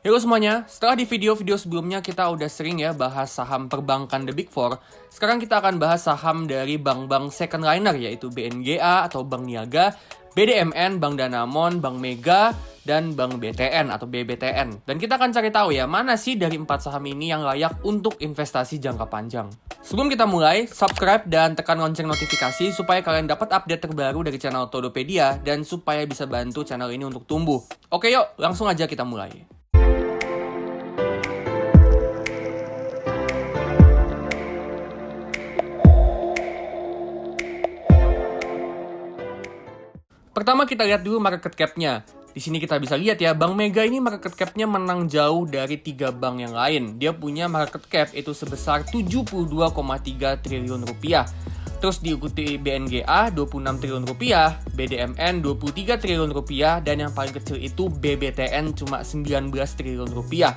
Halo semuanya, setelah di video-video sebelumnya kita udah sering ya bahas saham perbankan The Big Four. Sekarang kita akan bahas saham dari bank-bank second liner yaitu BNGA atau Bank Niaga, BDMN, Bank Danamon, Bank Mega, dan Bank BTN atau BBTN. Dan kita akan cari tahu ya mana sih dari 4 saham ini yang layak untuk investasi jangka panjang. Sebelum kita mulai, subscribe dan tekan lonceng notifikasi supaya kalian dapat update terbaru dari channel Todopedia dan supaya bisa bantu channel ini untuk tumbuh. Oke yuk, langsung aja kita mulai. Pertama kita lihat dulu market cap-nya. Di sini kita bisa lihat ya, Bank Mega ini market cap-nya menang jauh dari 3 bank yang lain. Dia punya market cap itu sebesar 72,3 triliun rupiah. Terus diikuti BNGA 26 triliun rupiah, BDMN 23 triliun rupiah, dan yang paling kecil itu BBTN cuma 19 triliun rupiah.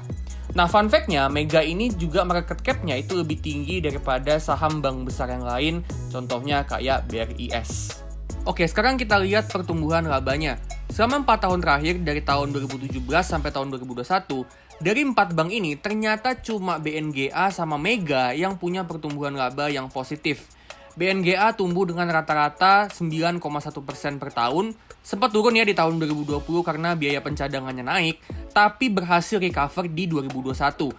Nah, fun fact-nya, Mega ini juga market cap-nya itu lebih tinggi daripada saham bank besar yang lain, contohnya kayak BRIS. Oke, sekarang kita lihat pertumbuhan labanya. Selama 4 tahun terakhir, dari tahun 2017 sampai tahun 2021, dari 4 bank ini ternyata cuma BNGA sama Mega yang punya pertumbuhan laba yang positif. BNGA tumbuh dengan rata-rata 9,1% per tahun, sempat turun ya di tahun 2020 karena biaya pencadangannya naik, tapi berhasil recover di 2021.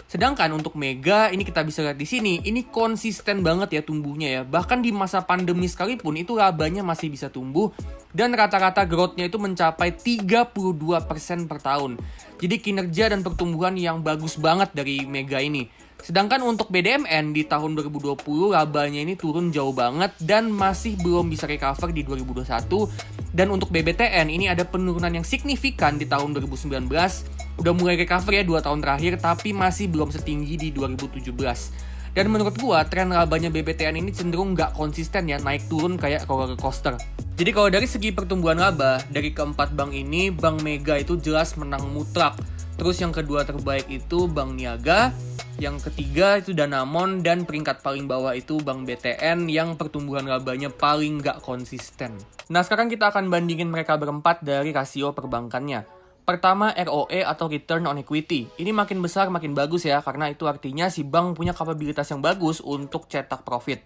Sedangkan untuk Mega, ini kita bisa lihat di sini, ini konsisten banget ya tumbuhnya ya. Bahkan di masa pandemi sekalipun, itu labanya masih bisa tumbuh. Dan rata-rata growth-nya itu mencapai 32% per tahun. Jadi kinerja dan pertumbuhan yang bagus banget dari Mega ini. Sedangkan untuk BDMN di tahun 2020, labanya ini turun jauh banget dan masih belum bisa recover di 2021. Dan untuk BBTN, ini ada penurunan yang signifikan di tahun 2019. Udah mulai recover ya 2 tahun terakhir, tapi masih belum setinggi di 2017. Dan menurut gua, tren labanya BBTN ini cenderung nggak konsisten ya, naik turun kayak roller coaster. Jadi kalau dari segi pertumbuhan laba, dari keempat bank ini, Bank Mega itu jelas menang mutlak. Terus yang kedua terbaik itu Bank Niaga, yang ketiga itu Danamon, dan peringkat paling bawah itu Bank BTN yang pertumbuhan labanya paling nggak konsisten. Nah, sekarang kita akan bandingin mereka berempat dari rasio perbankannya. Pertama, ROE atau Return on Equity. Ini makin besar makin bagus ya, karena itu artinya si bank punya kapabilitas yang bagus untuk cetak profit.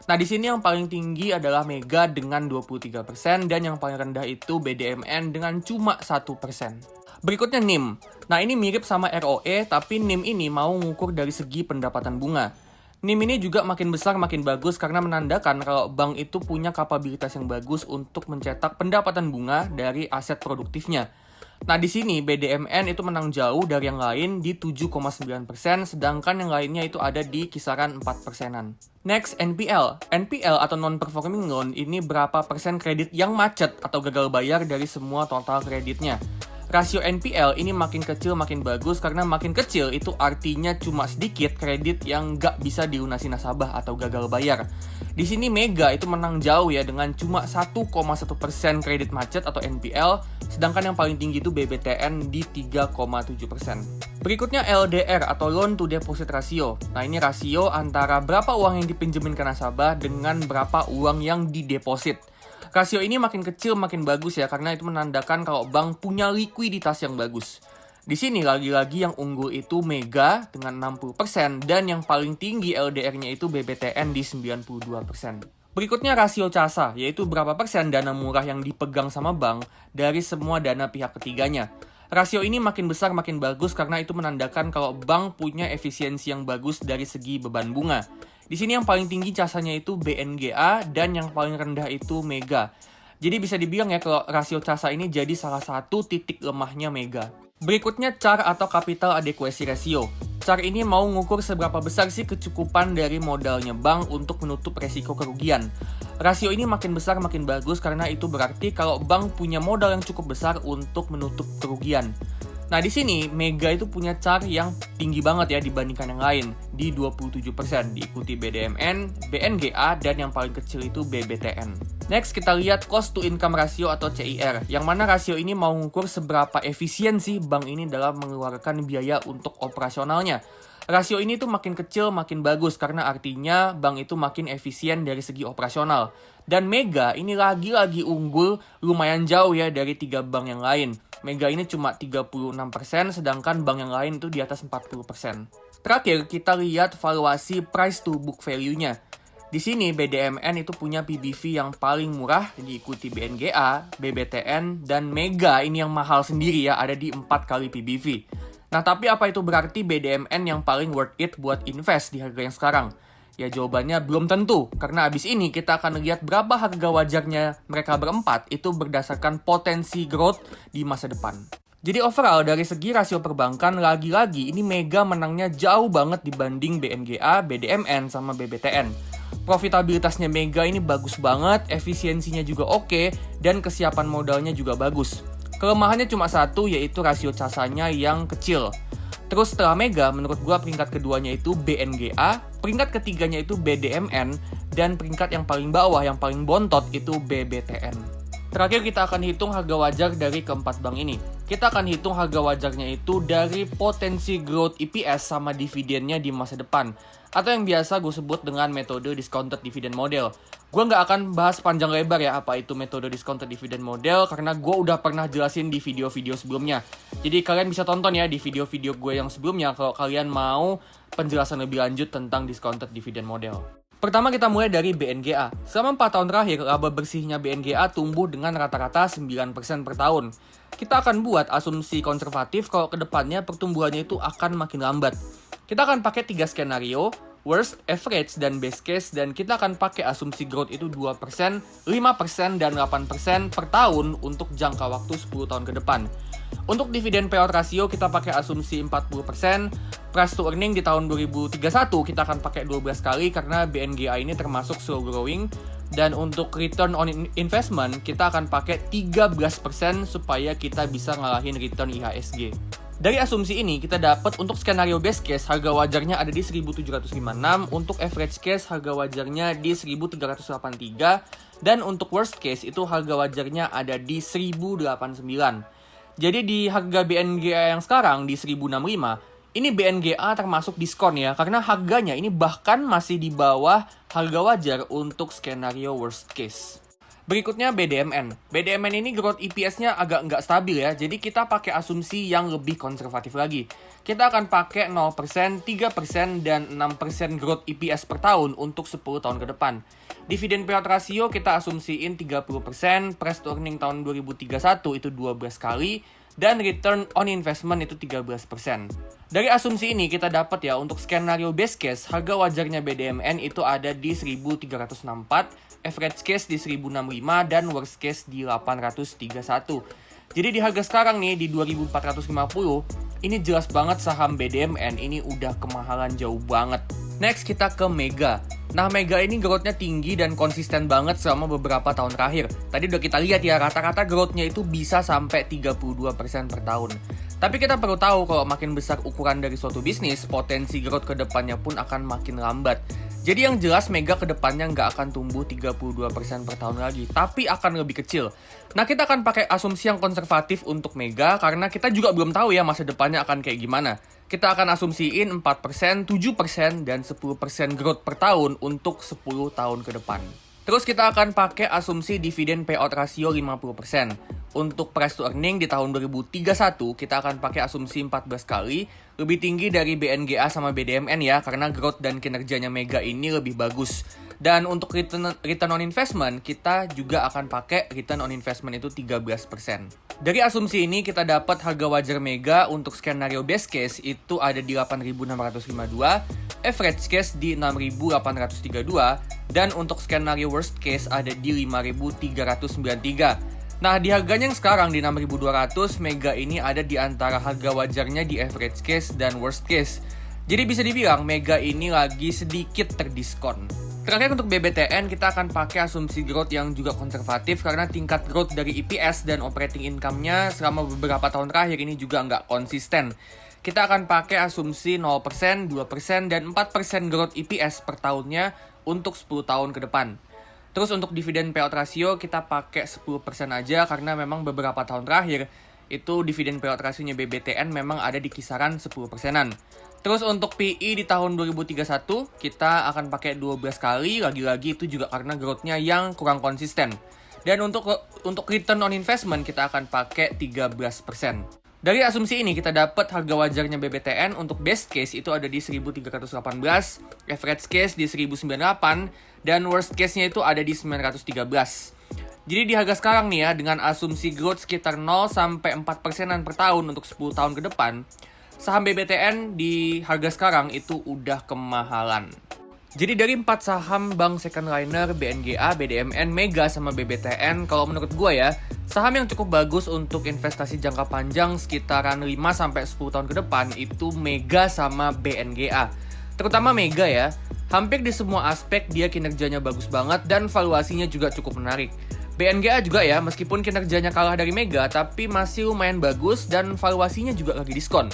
Nah, di sini yang paling tinggi adalah Mega dengan 23% dan yang paling rendah itu BDMN dengan cuma 1%. Berikutnya NIM. Nah, ini mirip sama ROE, tapi NIM ini mau ngukur dari segi pendapatan bunga. NIM ini juga makin besar makin bagus karena menandakan kalau bank itu punya kapabilitas yang bagus untuk mencetak pendapatan bunga dari aset produktifnya. Nah, di sini BDMN itu menang jauh dari yang lain di 7,9%, sedangkan yang lainnya itu ada di kisaran 4%-an. Next, NPL. NPL atau non-performing loan ini berapa persen kredit yang macet atau gagal bayar dari semua total kreditnya. Rasio NPL ini makin kecil makin bagus karena makin kecil itu artinya cuma sedikit kredit yang nggak bisa dilunasi nasabah atau gagal bayar. Di sini Mega itu menang jauh ya dengan cuma 1,1% kredit macet atau NPL, sedangkan yang paling tinggi itu BBTN di 3,7%. Berikutnya LDR atau Loan to Deposit Ratio. Nah, ini rasio antara berapa uang yang dipinjemin ke nasabah dengan berapa uang yang dideposit. Rasio ini makin kecil makin bagus ya karena itu menandakan kalau bank punya likuiditas yang bagus. Di sini lagi-lagi yang unggul itu Mega dengan 60% dan yang paling tinggi LDR-nya itu BBTN di 92%. Berikutnya rasio CASA, yaitu berapa persen dana murah yang dipegang sama bank dari semua dana pihak ketiganya. Rasio ini makin besar makin bagus karena itu menandakan kalau bank punya efisiensi yang bagus dari segi beban bunga. Di sini yang paling tinggi CASA-nya itu BNGA dan yang paling rendah itu Mega. Jadi bisa dibilang ya kalau rasio CASA ini jadi salah satu titik lemahnya Mega. Berikutnya CAR atau Capital Adequacy Ratio. CAR ini mau ngukur seberapa besar sih kecukupan dari modalnya bank untuk menutup resiko kerugian. Rasio ini makin besar makin bagus karena itu berarti kalau bank punya modal yang cukup besar untuk menutup kerugian. Nah, di sini Mega itu punya CAR yang tinggi banget ya dibandingkan yang lain di 27%, diikuti BDMN, BNGA, dan yang paling kecil itu BBTN. Next, kita lihat Cost to Income Ratio atau CIR, yang mana rasio ini mau mengukur seberapa efisiensi bank ini dalam mengeluarkan biaya untuk operasionalnya. Rasio ini tuh makin kecil makin bagus karena artinya bank itu makin efisien dari segi operasional. Dan Mega ini lagi-lagi unggul lumayan jauh ya dari 3 bank yang lain. Mega ini cuma 36%, sedangkan bank yang lain itu di atas 40%. Terakhir, kita lihat valuasi price to book value-nya. Di sini BDMN itu punya PBV yang paling murah, diikuti BNGA, BBTN, dan Mega ini yang mahal sendiri ya, ada di 4 kali PBV. Nah, tapi apa itu berarti BDMN yang paling worth it buat invest di harga yang sekarang? Ya jawabannya belum tentu, karena abis ini kita akan lihat berapa harga wajarnya mereka berempat itu berdasarkan potensi growth di masa depan. Jadi overall dari segi rasio perbankan lagi-lagi ini Mega menangnya jauh banget dibanding BNGA, BDMN, sama BBTN. Profitabilitasnya Mega ini bagus banget, efisiensinya juga oke, dan kesiapan modalnya juga bagus. Kelemahannya cuma satu, yaitu rasio casanya yang kecil. Terus setelah Mega, menurut gua peringkat keduanya itu BNGA, peringkat ketiganya itu BDMN, dan peringkat yang paling bawah, yang paling bontot itu BBTN. Terakhir kita akan hitung harga wajar dari keempat bank ini. Kita akan hitung harga wajarnya itu dari potensi growth EPS sama dividennya di masa depan. Atau yang biasa gue sebut dengan metode discounted dividend model. Gue nggak akan bahas panjang lebar ya apa itu metode discounted dividend model, karena gue udah pernah jelasin di video-video sebelumnya. Jadi kalian bisa tonton ya di video-video gue yang sebelumnya kalau kalian mau penjelasan lebih lanjut tentang discounted dividend model. Pertama kita mulai dari BNGA. Selama 4 tahun terakhir, laba bersihnya BNGA tumbuh dengan rata-rata 9% per tahun. Kita akan buat asumsi konservatif kalau kedepannya pertumbuhannya itu akan makin lambat. Kita akan pakai 3 skenario, worst, average, dan best case, dan kita akan pakai asumsi growth itu 2%, 5%, dan 8% per tahun untuk jangka waktu 10 tahun ke depan. Untuk dividen payout ratio kita pakai asumsi 40%, price to earning di tahun 2031 kita akan pakai 12 kali karena BNGA ini termasuk slow growing, dan untuk return on investment kita akan pakai 13% supaya kita bisa ngalahin return IHSG. Dari asumsi ini kita dapat untuk skenario best case harga wajarnya ada di 1756, untuk average case harga wajarnya di 1383, dan untuk worst case itu harga wajarnya ada di 1089. Jadi di harga BNGA yang sekarang di 1065, ini BNGA termasuk diskon ya, karena harganya ini bahkan masih di bawah harga wajar untuk skenario worst case. Berikutnya BDMN. BDMN ini growth EPS-nya agak nggak stabil ya, jadi kita pakai asumsi yang lebih konservatif lagi. Kita akan pakai 0%, 3%, dan 6% growth EPS per tahun untuk 10 tahun ke depan. Dividen payout ratio kita asumsiin 30%, price to earning tahun 2031 itu 12 kali, dan return on investment itu 13%. Dari asumsi ini kita dapat ya untuk skenario best case harga wajarnya BDMN itu ada di 1364, average case di 1065, dan worst case di 831. Jadi di harga sekarang nih di 2450, ini jelas banget saham BDMN ini udah kemahalan jauh banget. Next kita ke Mega. Nah Mega ini growth-nya tinggi dan konsisten banget selama beberapa tahun terakhir. Tadi udah kita lihat ya rata-rata growth-nya itu bisa sampai 32% per tahun. Tapi kita perlu tahu kalau makin besar ukuran dari suatu bisnis, potensi growth ke depannya pun akan makin lambat. Jadi yang jelas Mega ke depannya nggak akan tumbuh 32% per tahun lagi, tapi akan lebih kecil. Nah kita akan pakai asumsi yang konservatif untuk Mega karena kita juga belum tahu ya masa depannya akan kayak gimana. Kita akan asumsiin 4%, 7%, dan 10% growth per tahun untuk 10 tahun ke depan. Terus kita akan pakai asumsi dividen payout ratio 50%. Untuk price to earning di tahun 2031 kita akan pakai asumsi 14 kali, lebih tinggi dari BNGA sama BDMN ya, karena growth dan kinerjanya Mega ini lebih bagus. Dan untuk return on investment, kita juga akan pakai return on investment itu 13%. Dari asumsi ini kita dapat harga wajar Mega untuk skenario best case itu ada di 8.652, average case di 6.832, dan untuk skenario worst case ada di 5.393. Nah, di harganya yang sekarang di 6.200, Mega ini ada di antara harga wajarnya di average case dan worst case. Jadi bisa dibilang Mega ini lagi sedikit terdiskon. Terakhir untuk BBTN, kita akan pakai asumsi growth yang juga konservatif karena tingkat growth dari EPS dan operating income-nya selama beberapa tahun terakhir ini juga nggak konsisten. Kita akan pakai asumsi 0%, 2%, dan 4% growth EPS per tahunnya untuk 10 tahun ke depan. Terus untuk dividen payout ratio kita pakai 10% aja karena memang beberapa tahun terakhir itu dividen payout ratio-nya BBTN memang ada di kisaran 10%-an. Terus untuk PE di tahun 2031, kita akan pakai 12 kali, lagi-lagi itu juga karena growth-nya yang kurang konsisten. Dan untuk return on investment, kita akan pakai 13%. Dari asumsi ini, kita dapat harga wajarnya BBTN untuk best case itu ada di 1318, average case di 1098, dan worst case-nya itu ada di 913. Jadi di harga sekarang nih ya, dengan asumsi growth sekitar 0-4%-an per tahun untuk 10 tahun ke depan, saham BBTN di harga sekarang itu udah kemahalan. Jadi dari 4 saham bank second liner, BNGA, BDMN, Mega, sama BBTN, kalau menurut gue ya, saham yang cukup bagus untuk investasi jangka panjang sekitaran 5-10 tahun ke depan itu Mega sama BNGA. Terutama Mega ya, hampir di semua aspek dia kinerjanya bagus banget dan valuasinya juga cukup menarik. BNGA juga ya, meskipun kinerjanya kalah dari Mega, tapi masih lumayan bagus dan valuasinya juga lagi diskon.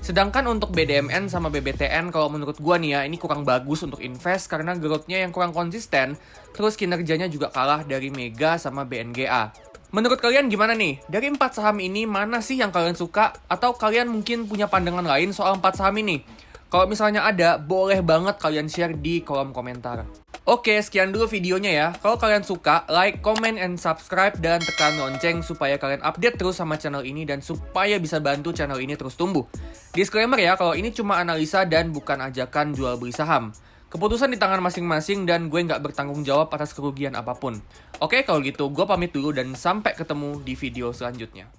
Sedangkan untuk BDMN sama BBTN, kalau menurut gua nih ya, ini kurang bagus untuk invest karena growth-nya yang kurang konsisten, terus kinerjanya juga kalah dari Mega sama BNGA. Menurut kalian gimana nih? Dari 4 saham ini, mana sih yang kalian suka? Atau kalian mungkin punya pandangan lain soal 4 saham ini? Kalau misalnya ada, boleh banget kalian share di kolom komentar. Oke, sekian dulu videonya ya. Kalau kalian suka, like, comment, and subscribe, dan tekan lonceng supaya kalian update terus sama channel ini dan supaya bisa bantu channel ini terus tumbuh. Disclaimer ya, kalau ini cuma analisa dan bukan ajakan jual beli saham. Keputusan di tangan masing-masing dan gue nggak bertanggung jawab atas kerugian apapun. Oke, kalau gitu gue pamit dulu dan sampai ketemu di video selanjutnya.